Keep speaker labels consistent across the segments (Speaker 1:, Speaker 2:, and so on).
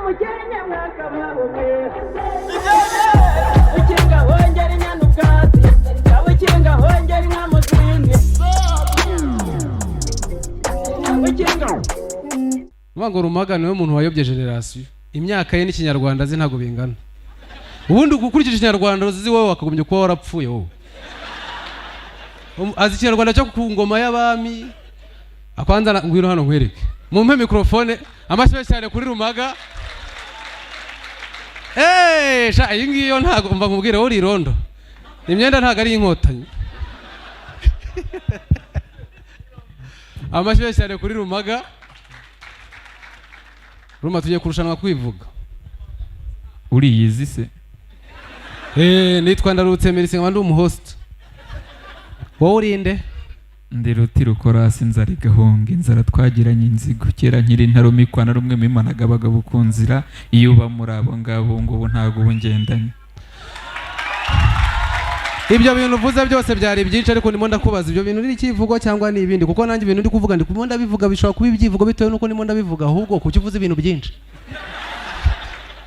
Speaker 1: mukenya mwaka mwabuke ukinga hongera inyanubwatsi ukinga hongera inkamuzindi ukinga
Speaker 2: Mwango Rumaga niwe muntu wayobye generation imyaka ye n'ikinyarwanda azi ntago bingana ubundi gukurikije ikinyarwanda uzi wowe wakagombye kuba warapfuye wowe azi ikinyarwanda cyo ku ngoma y'abami akwanza ngwino hano nkwereke mumpe microphone amashyi cyane kuri Rumaga sha iyi ngiyo ntago mva nkubwire uri rondo imyenda ntago ari inkotanyi amashyi cyane kuri Rumaga Ruma tugiye kurushanwa kwivuga
Speaker 3: uri yizi se
Speaker 2: nitwa Ndarutse Merise nkaba ndi umuhost wowe urinde
Speaker 3: ndi ruti rukorasi inzara igahonga inzara twagiranye inzigo kera nkiri ntarumikwa na rumwe mimanaga abagabo ku nzira iyo uba muri abo ngabo ngo ubu ntago ubu ngendanye
Speaker 2: ibyo bintu uvuze byose byari byinshi ariko ndimo ndakubaza ibyo bintu ni ikivugo cyangwa ni ibindi kuko nanjye ibintu ndi kuvuga ndi kumunda bivuga bishobora kuba ibyivugo bitewe nuko ndimo ndabivuga ahubwo kuki uvuze ibintu byinshi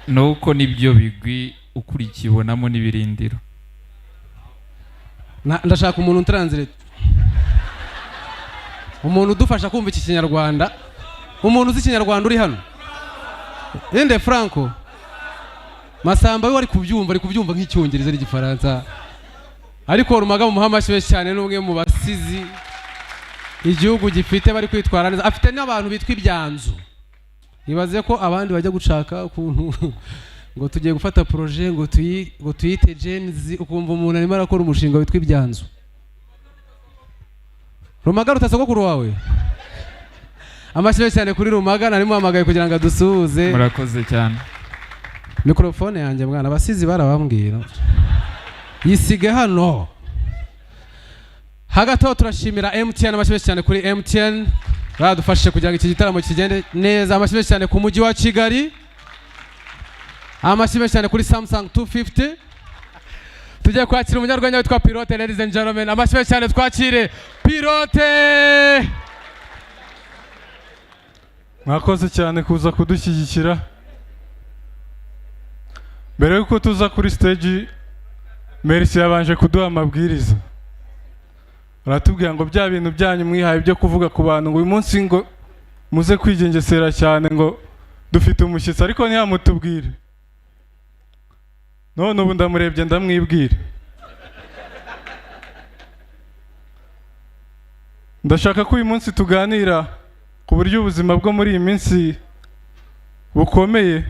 Speaker 3: nuko nibyo bigwi ukurikibonamo n'ibirindiro
Speaker 2: ndashaka umuntu translate umuntu udufasha kumva iki kinyarwanda umuntu uzi ikinyarwanda uri hano inde Franco Masamba we wari kubyumva nk'icyongereza n'igifaransa ariko Rumaga mu muhamashyi cyane n'umwe mu basizi igihugu gifite bari kwitwara neza afite n'abantu bitwa ibyanzu ibaze ko abandi bajya gushaka ukuntu ngo tugiye gufata projet ngo tuyite Genzi ukumva umuntu arimo arakora umushinga witwa ibyanzu Rumaga rutasogokuru wawe amashyi cyane kuri Rumaga narimo hamagaye kugira ngo adusuhuze
Speaker 3: murakoze cyane
Speaker 2: microphone yanjye mwana abasizi barabambwira yisige hano hagati aho turashimira MTN amashyi cyane kuri MTN badufashije kugira ngo iki gitaramo kigende neza amashyi cyane ku mujyi wa Kigali amashyi cyane kuri Samsung 250 tugiye kwakira umunyarwenya witwa Pilote ladies and gentlemen amashyi cyane twakire Pilote
Speaker 4: mwakoze cyane kuza kudushyigikira mbere yuko tuza kuri stage Merci yabanje kuduha amabwiriza aratubwira ngo bya bintu byanyu mwihaye byo kuvuga ku bantu ngo uyu munsi ngo muze kwigengesera cyane ngo dufite umushyitsi ariko ntiyamutubwire none ubu ndamurebye ndamwibwira ndashaka ko uyu munsi tuganira ku buryo ubuzima bwo muri iyi minsi bukomeye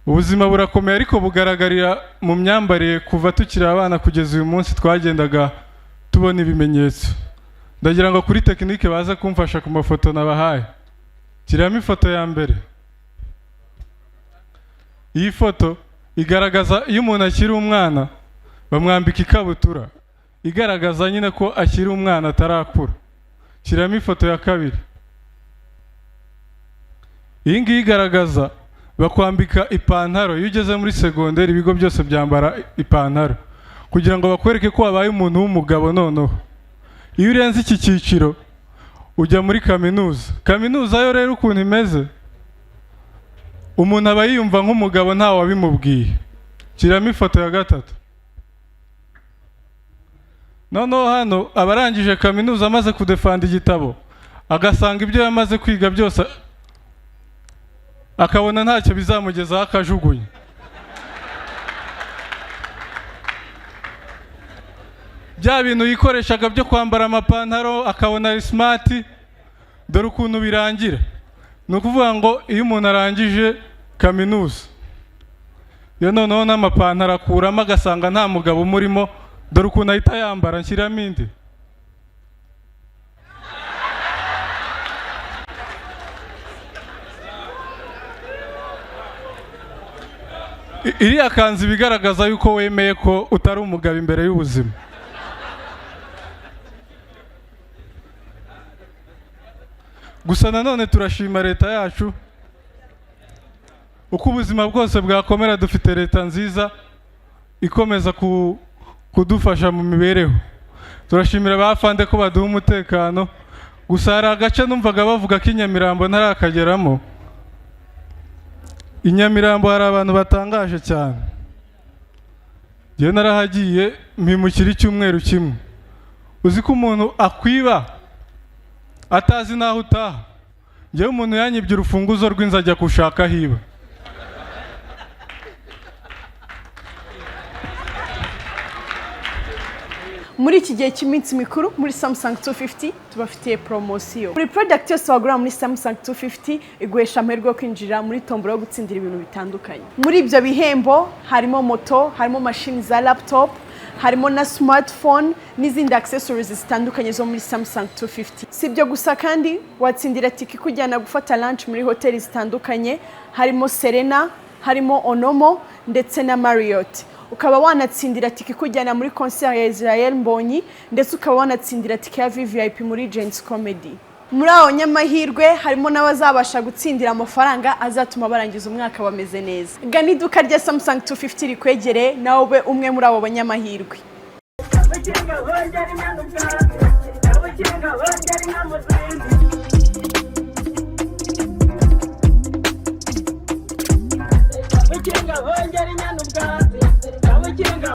Speaker 4: ubuzima burakomeye ariko bugaragarira mu myambarire kuva tukiri abana kugeza uyu munsi twagendaga tubona ibimenyetso ndagira ngo kuri tekinike baza kumfasha ku mafoto nabahaye kiramo ifoto ya mbere iyi foto igaragaza iyo umuntu akiri umwana bamwambika ikabutura igaragaza nyine ko akiri umwana atarakura kiramo ifoto ya kabiri iyi ngiyi igaragaza bakwambika ipantaro iyo ugeze muri segonderi ibigo byose byambara ipantaro kugira ngo bakwereke ko wabaye umuntu w'umugabo noneho iyo urenze iki cyiciro ujya muri kaminuza yo rero ukuntu imeze umuntu aba yiyumva nk'umugabo ntawe wabimubwiye kiramo ifoto ya gatatu noneho hano abarangije kaminuza amaze kudefanda igitabo agasanga ibyo yamaze kwiga byose akabona ntacyo bizamugezaho akajugunya bya bintu yikoreshaga byo kwambara amapantaro akabona ari smart dore ukuntu birangira ni ukuvuga ngo iyo umuntu arangije kaminuza iyo noneho n'amapantaro akuramo agasanga nta mugabo umurimo dore ukuntu ahita yambara nshyiramo indi iriya kanzu bigaragaza yuko wemeye ko utari umugabo imbere y'ubuzima gusa nanone turashima leta yacu uko ubuzima bwose bwakomera dufite leta nziza ikomeza kudufasha mu mibereho turashimira abafande ko baduha umutekano gusa hari agace numvaga bavuga ko Inyamirambo ntarakageramo i Nyamirambo hari abantu batangaje cyane. Njye narahagiye mpimukira icyumweru kimwe. Uzi ko umuntu akwiba atazi naho utaha. Njyewe umuntu yanyibye urufunguzo rw'inzu ajya kushaka hiba.
Speaker 5: Muri iki gihe cy'iminsi mikuru muri Samsung 250 tubafitiye promosiyo. Buri product yose wagura muri Samsung 250 iguhesha amahirwe yo kwinjira muri tombora yo gutsindira ibintu bitandukanye. Muri ibyo bihembo harimo moto, harimo mashini za laptop, harimo na smartphone n'izindi accessories zitandukanye zo muri Samsung 250. Si ibyo gusa kandi watsindira tiki kujyana gufata lunch muri hoteli zitandukanye, harimo Serena, harimo Onomo ndetse na Marriott. Ukaba wanatsindira tiki kujyana muri concert ya Israel Mbonyi ndetse ukaba wanatsindira tiki ya VVIP muri Gents Comedy. Muri abo nyamahirwe harimo n'abazabasha gutsindira amafaranga azatuma barangiza umwaka bameze neza. Gana iduka rya Samsung 250 rikwegere nawe ube umwe muri abo banyamahirwe.
Speaker 1: Abakinga hongera inyana ubwatsi, abakinga hongera inka mu zindi. Abakinga hongera inyana ubwatsi, abakinga